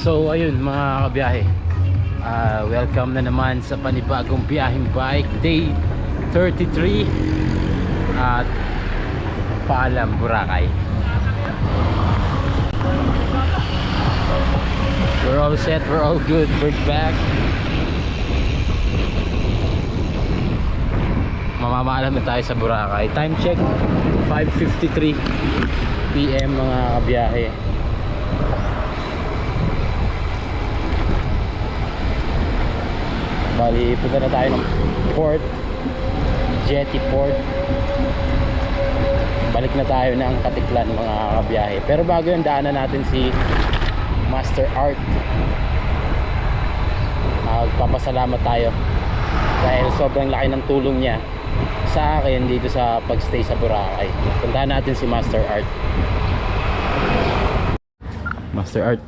So ayun mga kabiyahe, welcome na naman sa panibagong biyaheng bike, day 33 at paalam Boracay. We're all set, we're all good, we're back. Mamamaalam na tayo sa Boracay. Time check 5:53 PM mga kabiyahe. Bali, punta na tayo ng port, Jetty Port. Balik na tayo ng Katiklan mga kabiyahe. Pero bago yun, daanan natin si Master Art. Magpapasalamat tayo dahil sobrang laki ng tulong niya sa akin dito sa pagstay sa Boracay. Puntahan natin si Master Art. Master Art,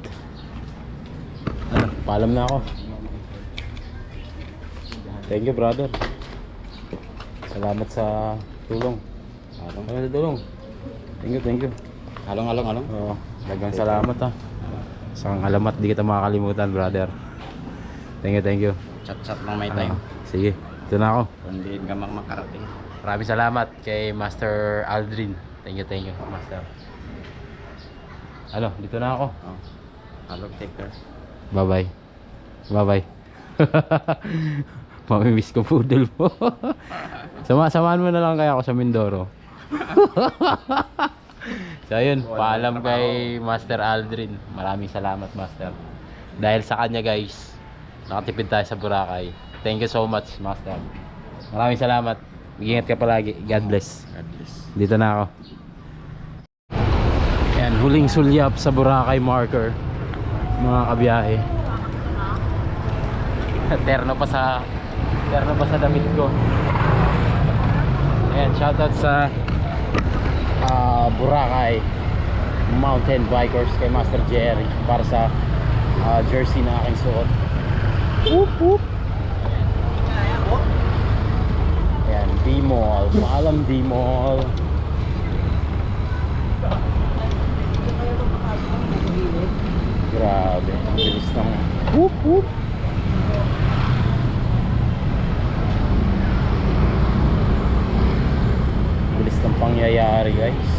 paalam na ako. Thank you brother. Salamat sa tulong. Salamat sa tulong. Thank you. Along. Oo, dagang salamat ha. Isang alamat di kita makakalimutan brother. Thank you. Chat lang may time. Sige, ito na ako. Hindi ka makarating. Maraming salamat kay Master Aldrin. Thank you Master. Dito na ako. Oh. Hello, take care. Bye bye. Mamimiss ko poodle mo. Samahan mo na lang kaya ako sa Mindoro. So ayun, paalam kay Master Aldrin. Maraming salamat Master. Dahil sa kanya guys, nakatipid tayo sa Boracay. Thank you so much Master. Maraming salamat. Mag-ingat ka palagi. God bless. Dito na ako. Ayan, huling sulyap sa Boracay marker mga kabiyahe. Terno pa sa damit ko. Ayan, shoutout sa Boracay mountain bikers kay Master Jerry para sa jersey na aking suot. Whoop. Ayan, D-Mall. Paalam D-Mall. Grabe, ang bilis ng whoop. Bilis ng pangyayari guys.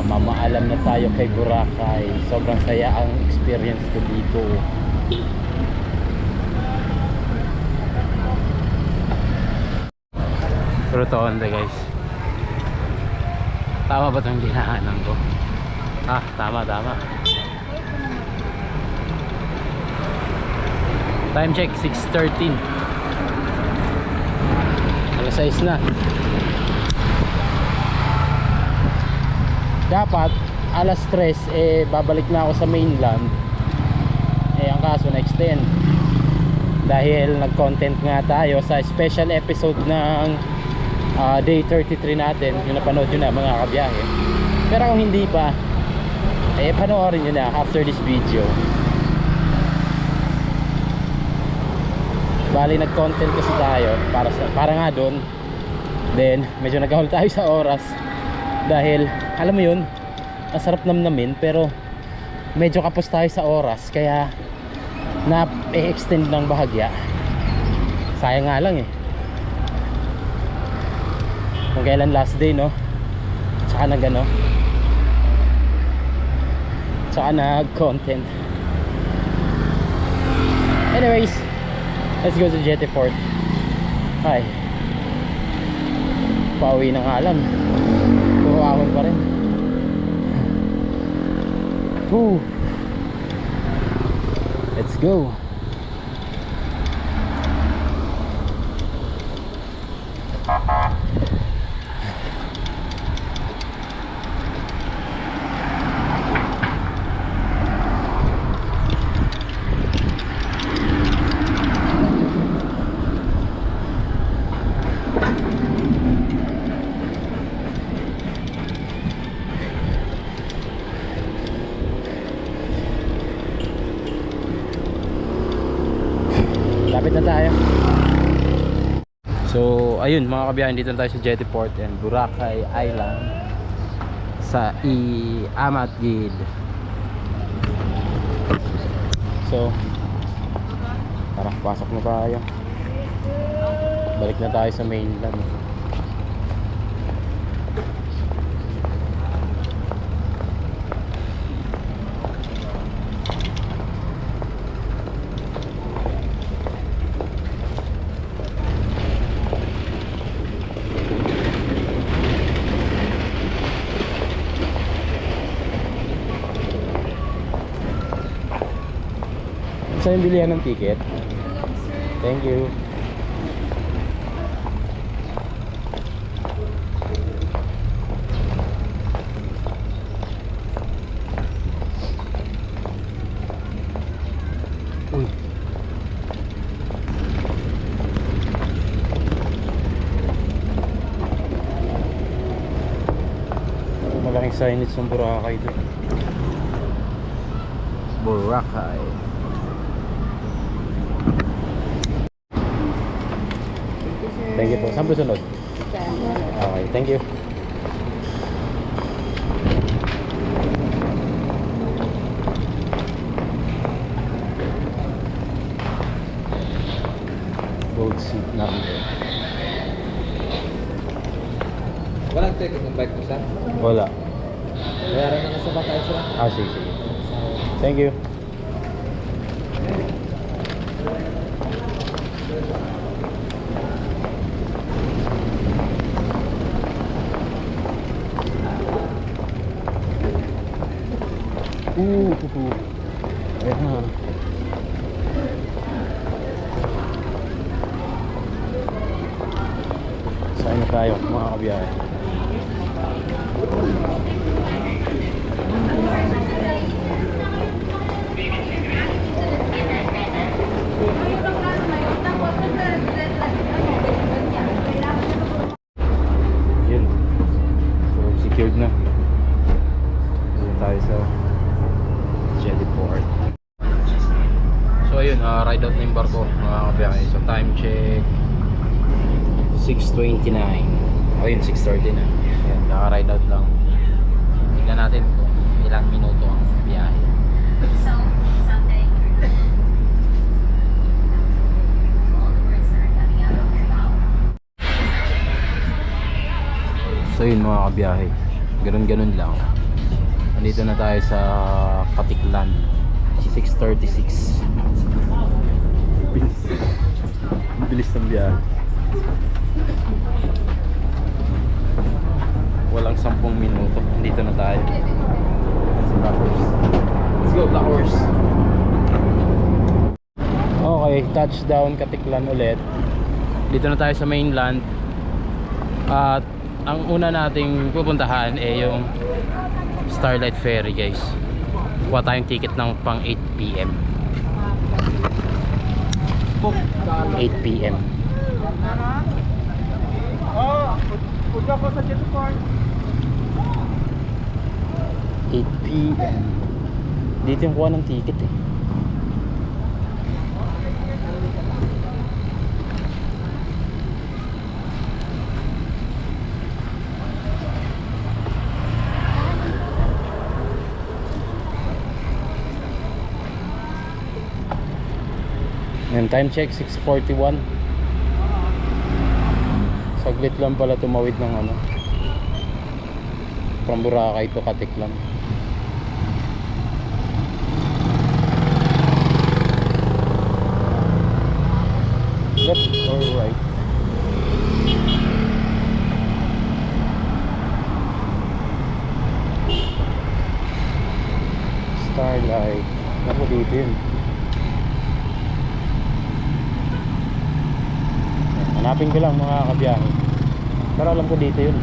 Mamaalam na tayo kay Boracay. Sobrang saya ang experience ko dito. Pero to onda guys. Tama ba itong dinaanan ko? Tama. Time check 6:13. Alas 6 na. Dapat alas 3 babalik na ako sa mainland. Ang kaso na-extend dahil nag-content nga tayo sa special episode ng day 33 natin. Yung napanood nyo na mga kabiyahe. Pero kung hindi pa, panoorin nyo na after this video. Bali nag-content kasi tayo para nga doon. Then medyo nagahol tayo sa oras dahil alam mo yun, ang sarap namnamin pero medyo kapos tayo sa oras kaya na-extend ng bahagya. Sayang nga lang kung kailan last day no, tsaka tsaka nag-content. Anyways, let's go to Jetty Port. Hi. Pauwi na nga lang. Puro ahon pa rin. Woo. Let's go. Lapit na tayo. So ayun mga kabiyahe, dito na tayo sa Jetty Port and Boracay Island. sa Amat Gid. So tara, pasok na tayo. Balik na tayo sa mainland. Saan yung bilihan ng ticket? Thank you. Uy. Malaking signage ng Boracay doon. Boracay. Thank you po. Saan po sunod? Okay, thank you. Boat seat number. Walang ticket ng bike mo, sir? Wala. Bayaran na sa baka extra. Sige, sige. Thank you. Ayan na. Saan na tayo mga kabiyahe? Yun. So secured na. Dito tayo sa Jettyport. So ayun, ride out na yung barko mga kabiyahe. So time check 6:29. Ayun, 6:30 na. Ayan, naka-ride out lang. Tignan natin kung ilang minuto ang biyahe. So yun mga kabiyahe, ganun-ganun lang. Nandito na tayo sa Katiklan. 6:36. Bilis ng biyahe. Walang 10 minuto. Dito na tayo sa Black Horse. Let's go Black Horse. Okay, touchdown Katiklan ulit. Dito na tayo sa mainland. At ang una nating pupuntahan yung Starlight Ferry, guys. Kuha tayong ticket ng pang 8 PM. 8 PM. Punta ko sa Jettyport. 8 PM. Dito yung kuha ng ticket eh. And time check 6:41. Saglit lang pala tumawid ng ano, from Boracay to Katiklan. Left or right? Starlight. Ako dito yun. Hanapin ko lang mga kabiyahe. Pero alam ko dito yun.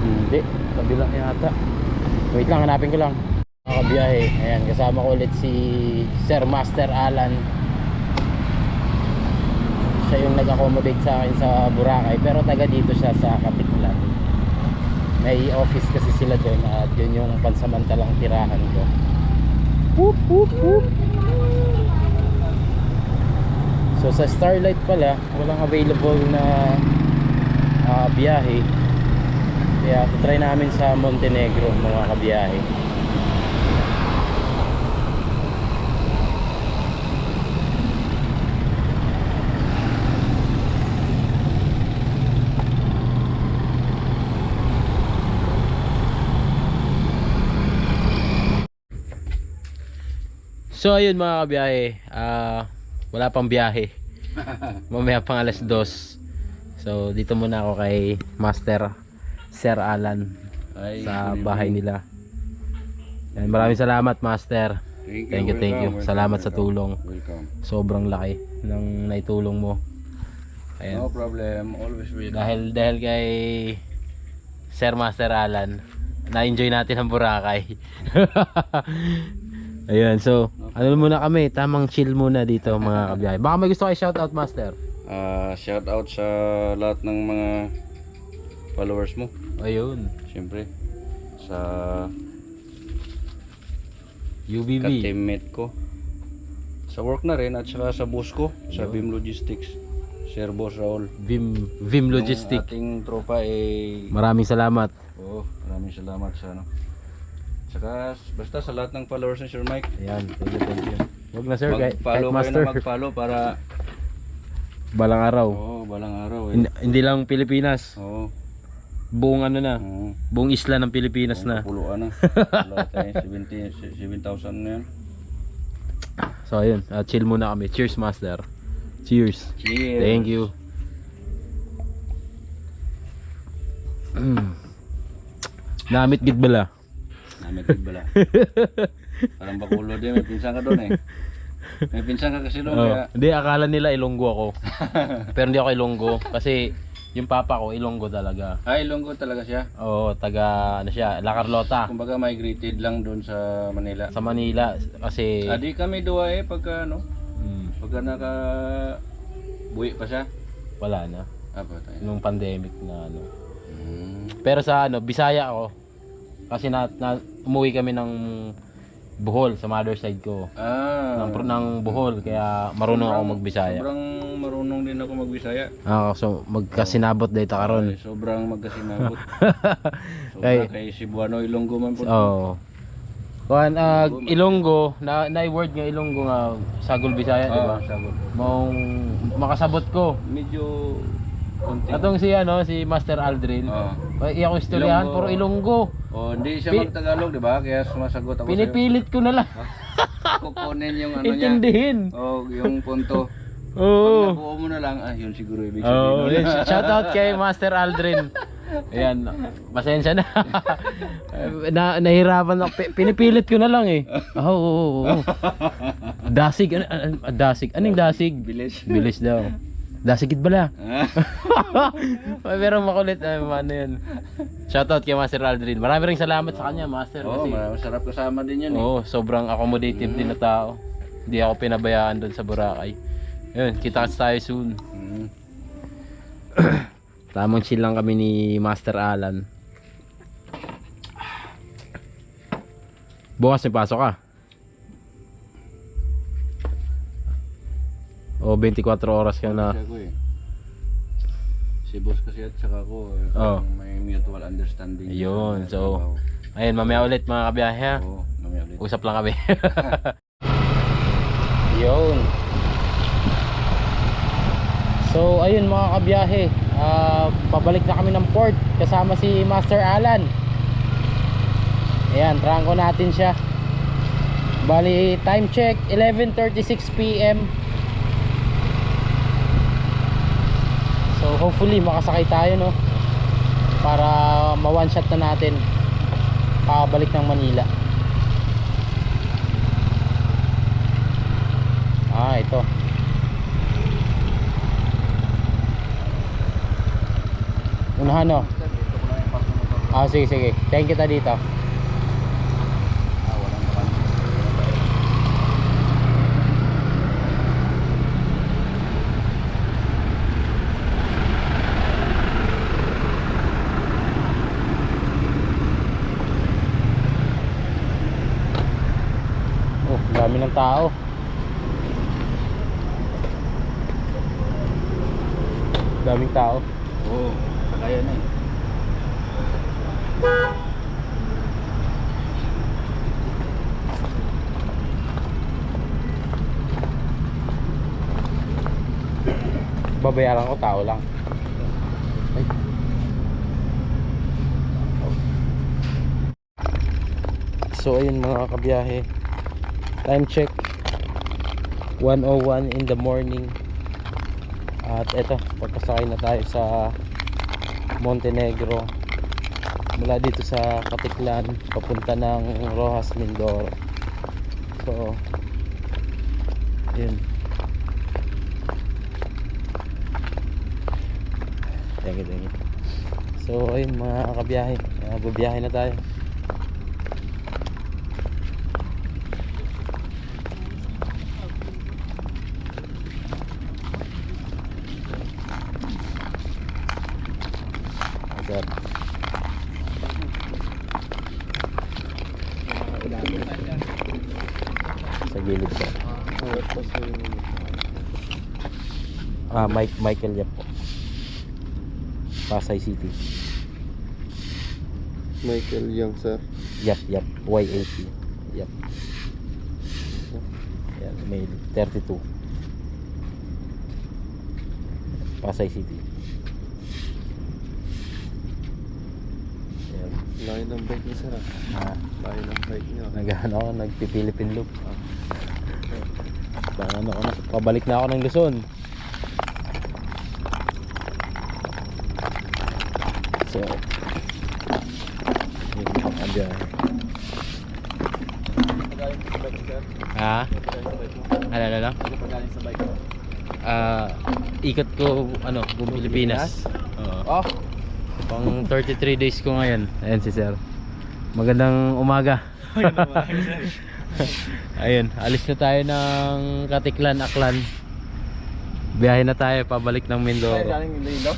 Hindi, kabila yata. Wait lang, hanapin ko lang. Mga kabiyahe, ayan, kasama ko ulit si Sir Master Alan. siya yung nag-accommodate sa akin sa Boracay, pero taga dito siya sa Kapitlan. May office kasi sila doon at yun yung pansamantalang tirahan ko. Whoop, whoop, whoop. So sa Starlight pala walang available na biyahe, kaya try namin sa Montenegro mga kabiyahe. So ayun mga kabiyahe, wala pang biyahe. Mamaya pang alas 2. So dito muna ako kay Master Sir Alan sa bahay nila. Yan, maraming salamat Master. Thank you. Salamat sa tulong. Welcome. Sobrang laki ng naitulong mo. Ayan. No problem. Always welcome. Dahil kay Sir Master Alan, na-enjoy natin ang Boracay. Ayun, so ano muna kami, tamang chill muna dito mga kabiyahe. Baka may gusto kayo shoutout Master? Shout out sa lahat ng mga followers mo. Ayun, Siyempre sa UBB. ka-teammate ko. Sa work na rin at saka sa boss ko, sa Ayun. Vim Logistics. Sir Boss Raul. Vim Logistic. Yung ating tropa Maraming salamat. maraming salamat sa ano. Saka basta sa lahat ng followers ni Sir Mike. Ayan, thank you. Wag na sir, kahit Mag-follow kayo Master. na mag-follow para Balang araw. balang araw Hindi lang Pilipinas. Buong ano na, buong isla ng Pilipinas na. Puluan na. Wala tayong 7,000 na yan. So ayun, chill muna kami. Cheers Master. Cheers. Cheers. Thank you. Namit gid bala. Namit bala. Parang Bacolod din, may pinsan ka doon eh. May pinsan ka kasi doon kaya. Hindi, akala nila Ilonggo ako. Pero hindi ako Ilonggo kasi yung papa ko Ilonggo talaga. Ay, Ilonggo talaga siya. Oo, taga ano siya, La Carlota. Kumbaga migrated lang doon sa Manila. Sa Manila kasi Di kami duwa eh pagka ano, pagka naka buwi pa siya. wala na Apa tayo. nung pandemic na ano. Pero sa ano, Bisaya ako. Kasi umuwi kami ng Bohol sa mother side ko. Ng Bohol kaya marunong ako magbisaya. Sobrang marunong din ako magbisaya. So magkasinabot dito karon. Ay, sobrang magkasinabot. Kay- Sobrang kay Cebuano Ilonggo man po. Oo. Kuan Ilonggo na word nga Ilonggo nga sagol Bisaya, di ba? Sagot. Maong makasabot ko. Medyo konti. Atong si Master Aldrin. Ay ako istoryahan Ilonggo. puro Ilonggo. Hindi siya mag-Tagalog, di ba? Kaya sumasagot ako Pinipilit ko na lang sa'yo. Kukunin yung ano niya. intindihin. Yung punto. Pag Oo. nakuha mo na lang, yun siguro ibig Oh, sabihin. shout out kay Master Aldrin. Ayan, pasensya na. Nahirapan ako. Pinipilit ko na lang eh. Oo. Dasig, dasig. Anong dasig? Bilis. Bilis daw. Dasigid bala. Pero makulit ano yun. Shoutout kay Master Aldrin. Marami ring salamat sa kanya, Master. Oo, Kasi masarap kasama din yan eh. sobrang accommodative din na tao. Hindi ako pinabayaan doon sa Boracay. Yun, kita-kits tayo soon. Tamang chill lang kami ni Master Alan. Bukas may pasok ka? O 24 oras ka na. Kasi ako eh. Si boss kasi at saka ako, Oo. may mutual understanding. Ayun, sa so trabaho. ayun, mamaya ulit mga kabiyahe ha. Oo, mamaya ulit. Usap lang kami. Yun. So ayun mga kabiyahe, pabalik na kami ng port kasama si Master Alan. Ayan, trangko natin siya. Bali time check 11:36 PM. So hopefully makasakay tayo no, para ma-one shot na natin pabalik ng Manila. Ito. Unahan no. Sige. Thank you ta dito. Walang vacancy. Oh, dami ng tao. Daming tao. Oo, kaya na eh. Babayaran ko, tao lang. Ay. So ayun mga kabiyahe, time check 1:01 in the morning. At eto, pagkasakay na tayo sa Montenegro mula dito sa Katiklan papunta ng Rojas, Mindoro. So yun. Thank you. So ayun mga kabiyahe, babiyahe na tayo. Agad. Sa gilid ko. Michael Yap po. Pasay City. Michael Young, sir. Yap, Y80. Yap. Yan, may 32. Pasay City. Yan. Layo ng bike niya, sir. Layo ng bike niya. Nagpipilipin loop. Pabalik na ako ng Luzon. So yun ang andyan. Ha? Alala? Pagaling sa bike. Ikot ko buong Pilipinas. Oo. Pang 33 days ko ngayon. Ayan si sir. Magandang umaga. Ayun, alis na tayo ng Katiklan, Aklan. Biyahe na tayo pabalik ng Mindoro. Galing Iloilo?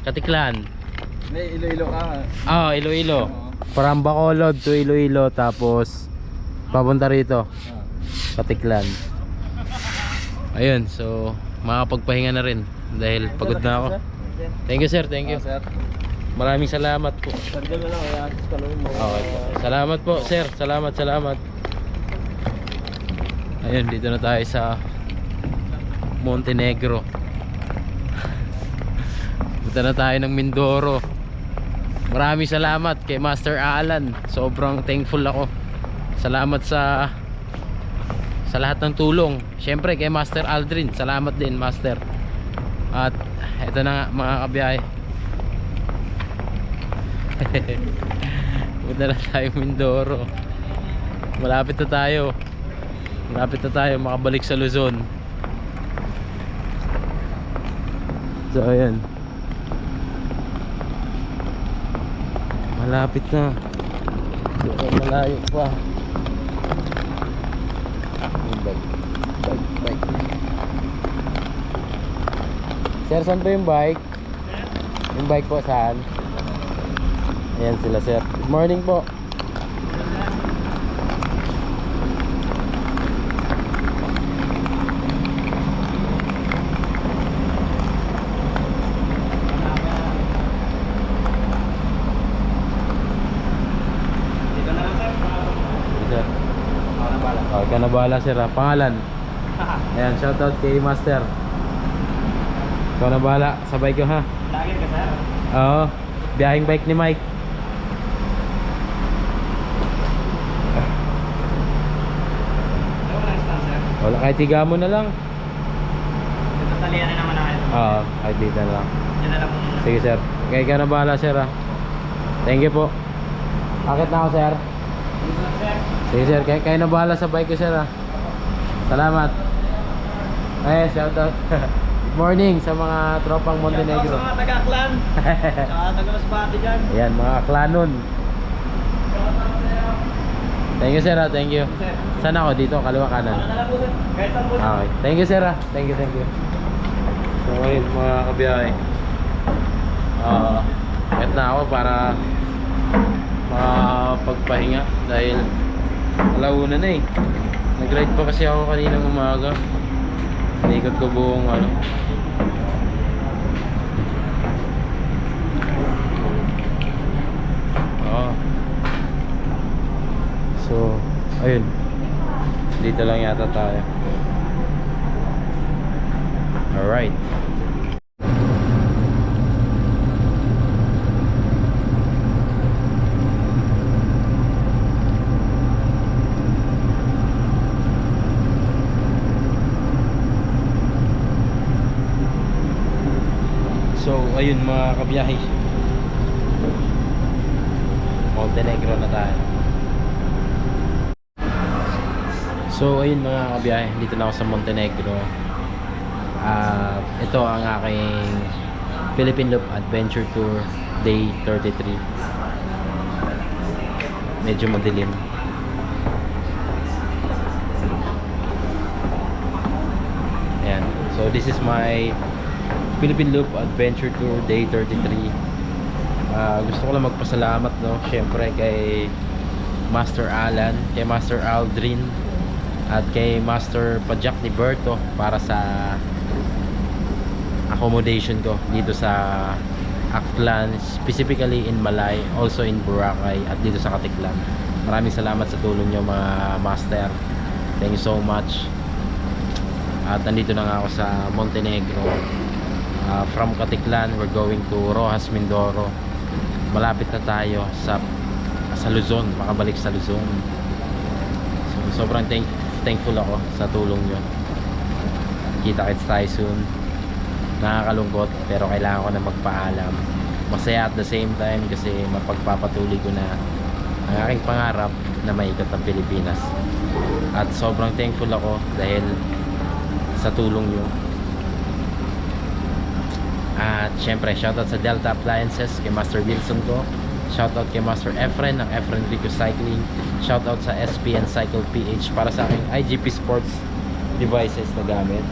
Katiklan. May Iloilo ka. Iloilo. From Bacolod to Iloilo, tapos papunta rito, Katiklan. Ayun, so makapagpahinga na rin dahil pagod na ako. Thank you sir, thank you. Sir. Maraming salamat po. Sagdan na lang, kaya kalawin mo. Okay po. Salamat po sir, salamat. Ayun, dito na tayo sa Montenegro. Punta na tayo ng Mindoro. Maraming salamat kay Master Alan. Sobrang thankful ako. Salamat sa lahat ng tulong. Siyempre kay Master Aldrin, salamat din Master. At eto na nga mga kabiyahe. Punta na tayo Mindoro. Malapit na tayo makabalik sa Luzon. So ayan, malapit na. Malayo pa. Bike. Sir, saan ba yung bike? Yung bike po saan? Ayan sila sir. Good morning po. Ikaw na bahala sir ha. Pangalan? Ayan, shoutout kay Master. Ikaw na bahala sa bike ko ha. Lagi ka, sir? Oo, biyahing bike ni Mike. Wala, kahit tiga mo na lang. Tatalian na naman natin. Oo, kahit dito na lang. Yan na lang po muna. Sige sir, kaya ka na bahala sir ha. Thank you po. Akit na ako sir. Sige sir, kaya na bahala sa bike ko sir ha. Salamat. Ay, shoutout. Good morning sa mga tropang Montenegro. Sa mga taga-Aklan. Sa taga-Masbate dyan. Ayan, mga Aklanon. Thank you sir ha, thank you. Saan ako? Dito, kaliwa kanan. Ano na lang po, sir? Kahit saan po. Okay, thank you sir ha. Thank you. So ayun mga kabiyahe, kahit na ako para makapagpahinga dahil alauna na eh. Nag-ride pa kasi ako kaninang umaga. Naikot ko buong ano. Oo. So, ayun. Dito lang yata tayo. Alright. So, ayun mga kabiyahe. Montenegro na tayo. So, ayun mga kabiyahe. Dito na ako sa Montenegro. Ito ang aking Philippine Loop Adventure Tour Day 33. Medyo madilim. Ayan. So, this is my Philippine Loop Adventure Tour Day 33. Gusto ko lang magpasalamat, no, syempre kay Master Alan, kay Master Aldrin, at kay Master Pajak ni Berto para sa accommodation ko dito sa Aklan, specifically in Malay, also in Boracay, at dito sa Katiklan. Maraming salamat sa tulong nyo mga master. Thank you so much. At nandito na nga ako sa Montenegro. From Katiklan, we're going to Rojas, Mindoro. Malapit na tayo sa Luzon, makabalik sa Luzon. So, sobrang thankful ako sa tulong nyo. Kita-kits tayo soon. Nakakalungkot pero kailangan ko na magpaalam. Masaya at the same time kasi mapagpapatuloy ko na ang aking pangarap na maikot ang Pilipinas. At sobrang thankful ako dahil sa tulong nyo. At syempre shoutout sa Delta Appliances, kay Master Wilson ko. Shoutout kay Master Efren ng Efren Rico Cycling. Shoutout sa SP and Cycle PH para sa aking IGP Sports devices na gamit.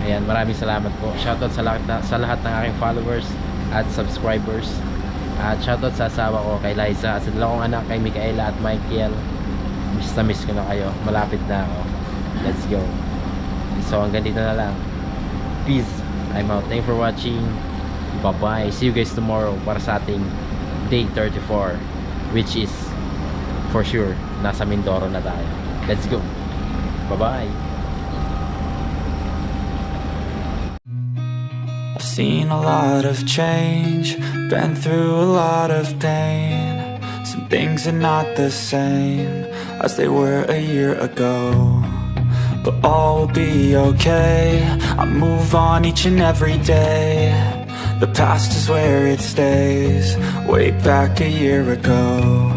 Ayan, maraming salamat po. Shoutout sa lahat ng aking followers at subscribers. At shoutout sa asawa ko, kay Liza, at sa dalawang anak, kay Micaela at Michael. Miss na miss ko na kayo. Malapit na ako. Let's go. So hanggang dito na lang. Peace. I'm out. Thanks for watching. Bye bye. See you guys tomorrow para sa ating day 34, which is for sure nasa Mindoro na tayo. Let's go. Bye bye. I've seen a lot of change, been through a lot of pain. Some things are not the same as they were a year ago, but all will be okay. I move on each and every day. The past is where it stays, way back a year ago.